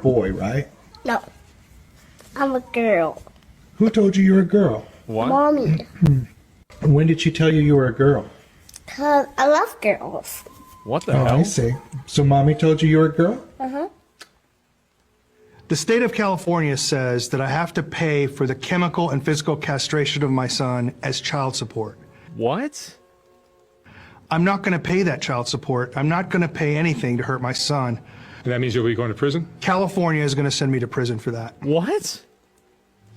boy, right? No, I'm a girl. Who told you you're a girl? What? Mommy. When did she tell you you were a girl? Because I love girls. What the Oh, hell? I see. So mommy told you you were a girl? Uh-huh. The state of California says that I have to pay for the chemical and physical castration of my son as child support. What? I'm not going to pay that child support. I'm not going to pay anything to hurt my son. And that means you'll be going to prison? California is going to send me to prison for that. What?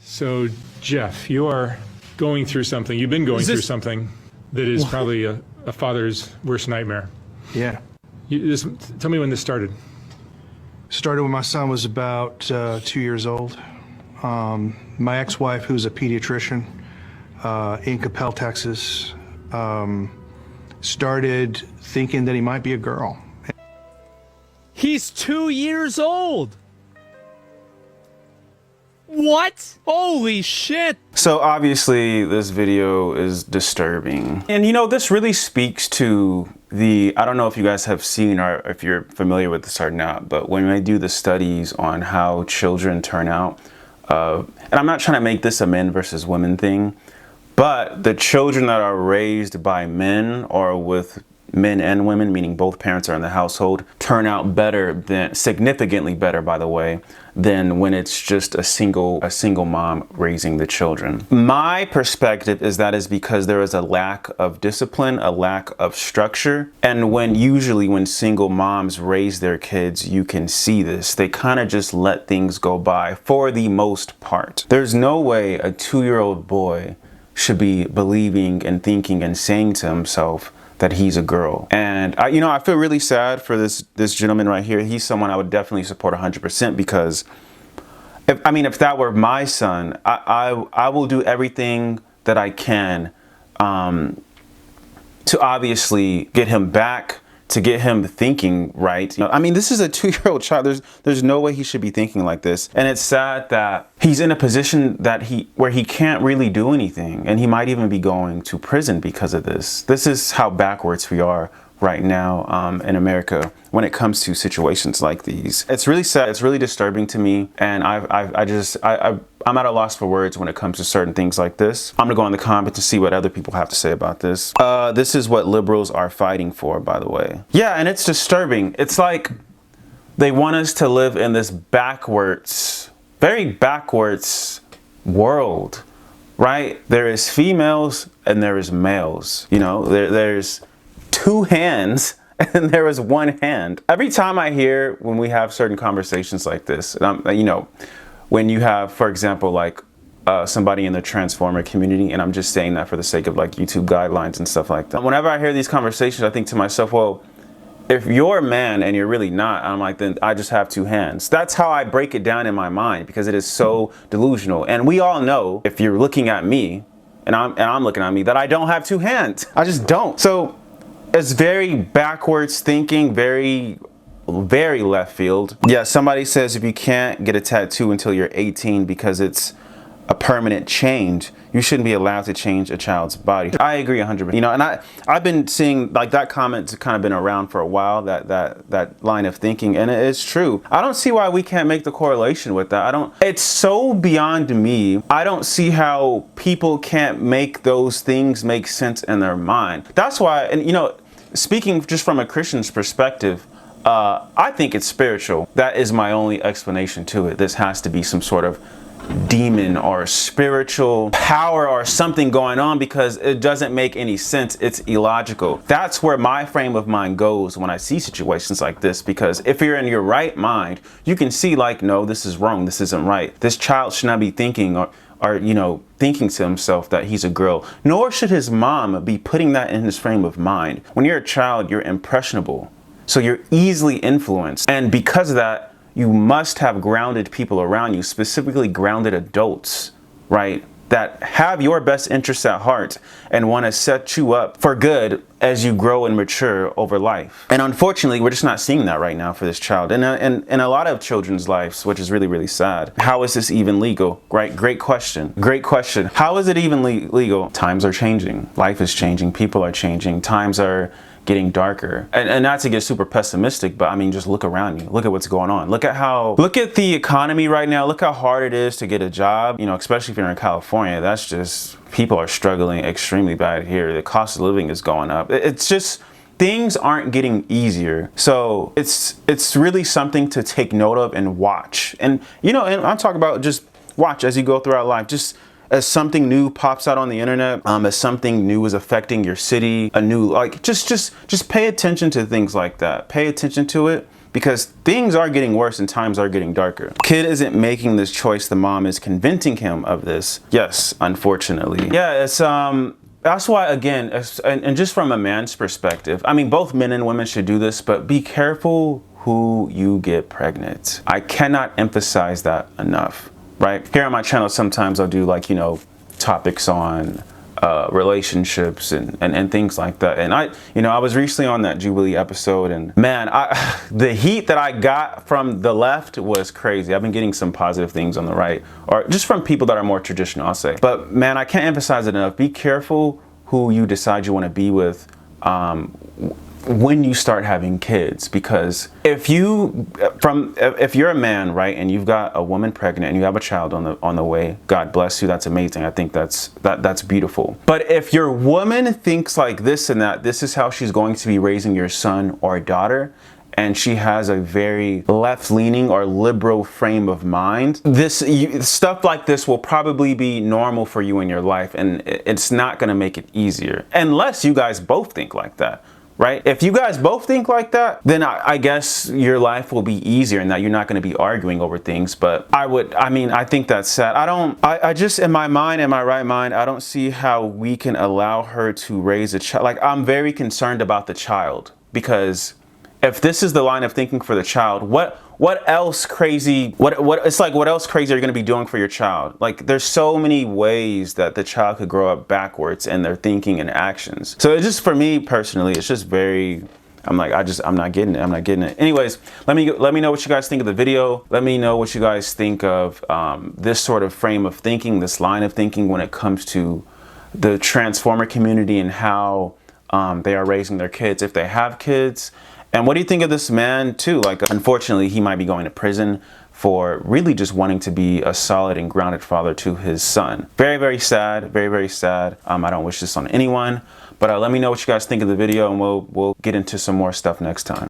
So, Jeff, you are going through something. You've been going through something that is probably a father's worst nightmare. Yeah. Tell me when this started. Started when my son was about 2 years old. My ex-wife, who's a pediatrician in Coppell, Texas, started thinking that he might be a girl. He's 2 years old. What? Holy shit. So obviously this video is disturbing. And you know, this really speaks to I don't know if you guys have seen or if you're familiar with this or not, but when they do the studies on how children turn out, and I'm not trying to make this a men versus women thing, but the children that are raised by men or with men and women, meaning both parents are in the household, turn out significantly better, by the way, than when it's just a single mom raising the children. My perspective is that is because there is a lack of discipline, a lack of structure. And usually when single moms raise their kids, you can see this. They kind of just let things go by for the most part. There's no way a 2-year-old boy should be believing and thinking and saying to himself that he's a girl. And I feel really sad for this gentleman right here. He's someone I would definitely support 100% because if that were my son, I will do everything that I can to obviously get him back, to get him thinking right. This is a 2-year-old child. There's no way he should be thinking like this. And it's sad that he's in a position where he can't really do anything. And he might even be going to prison because of this. This is how backwards we are right now in America when it comes to situations like these. It's really sad. It's really disturbing to me. And I'm at a loss for words when it comes to certain things like this. I'm gonna go in the comments to see what other people have to say about this. This is what liberals are fighting for, by the way. Yeah, and it's disturbing. It's like they want us to live in this very backwards world, right? There is females and there is males. There's 2 hands and there is 1 hand. Every time I hear when we have certain conversations like this, when you have, for example, like somebody in the transformer community, and I'm just saying that for the sake of like YouTube guidelines and stuff like that. Whenever I hear these conversations, I think to myself, well, if you're a man and you're really not, I'm like, then I just have 2 hands. That's how I break it down in my mind because it is so delusional. And we all know, if you're looking at me and I'm looking at me, that I don't have 2 hands. I just don't. So it's very backwards thinking, very left field. Yeah, somebody says if you can't get a tattoo until you're 18 because it's a permanent change, you shouldn't be allowed to change a child's body. I agree 100%. And I've been seeing like that comment kind of been around for a while, that line of thinking, and it's true. I don't see why we can't make the correlation with that. It's so beyond me. I don't see how people can't make those things make sense in their mind. That's why, and speaking just from a Christian's perspective, I think it's spiritual. That is my only explanation to it. This has to be some sort of demon or spiritual power or something going on because it doesn't make any sense. It's illogical. That's where my frame of mind goes when I see situations like this, because if you're in your right mind, you can see like, no, this is wrong. This isn't right. This child should not be thinking or thinking to himself that he's a girl, nor should his mom be putting that in his frame of mind. When you're a child, you're impressionable. So you're easily influenced. And because of that, you must have grounded people around you, specifically grounded adults, right? That have your best interests at heart and want to set you up for good as you grow and mature over life. And unfortunately, we're just not seeing that right now for this child. And in a lot of children's lives, which is really, really sad. How is this even legal? Right? Great question. Great question. How is it even legal? Times are changing. Life is changing. People are changing. Times are getting darker. And not to get super pessimistic, but I mean, just look around you. Look at what's going on. Look at the economy right now. Look how hard it is to get a job, you know, especially if you're in California. That's just, people are struggling extremely bad here. The cost of living is going up. It's just, things aren't getting easier. So it's really something to take note of and watch. And, you know, and I'm talking about just watch as you go throughout life. Just as something new pops out on the internet, as something new is affecting your city, a new, like, just pay attention to things like that. Pay attention to it, because things are getting worse and times are getting darker. Kid isn't making this choice. The mom is convincing him of this. Yes, unfortunately. Yeah, it's, that's why, again, and just from a man's perspective, I mean, both men and women should do this, but be careful who you get pregnant. I cannot emphasize that enough, right? Here on my channel, sometimes I'll do, like, you know, topics on relationships and things like that. And I was recently on that Jubilee episode, and man, the heat that I got from the left was crazy. I've been getting some positive things on the right, or just from people that are more traditional, I'll say. But man, I can't emphasize it enough. Be careful who you decide you want to be with when you start having kids, because if you're a man, right, and you've got a woman pregnant and you have a child on the way, God bless you, that's amazing. I think that's beautiful. But if your woman thinks like this and that this is how she's going to be raising your son or daughter, and she has a very left-leaning or liberal frame of mind, stuff like this will probably be normal for you in your life, and it's not going to make it easier unless you guys both think like that. Right? If you guys both think like that, then I guess your life will be easier and that you're not going to be arguing over things. But I think that's sad. I just, in my right mind, I don't see how we can allow her to raise a child. Like, I'm very concerned about the child, because if this is the line of thinking for the child, what else crazy, what else crazy are you going to be doing for your child? Like, there's so many ways that the child could grow up backwards in their thinking and actions. So it's just, for me personally, it's just very, I'm not getting it. Anyways, let me know what you guys think of the video. Let me know what you guys think of this sort of frame of thinking, this line of thinking when it comes to the Transformer community and how they are raising their kids, if they have kids. And what do you think of this man too? Like, unfortunately, he might be going to prison for really just wanting to be a solid and grounded father to his son. Very, very sad. Very, very sad. I don't wish this on anyone. But let me know what you guys think of the video, and we'll get into some more stuff next time.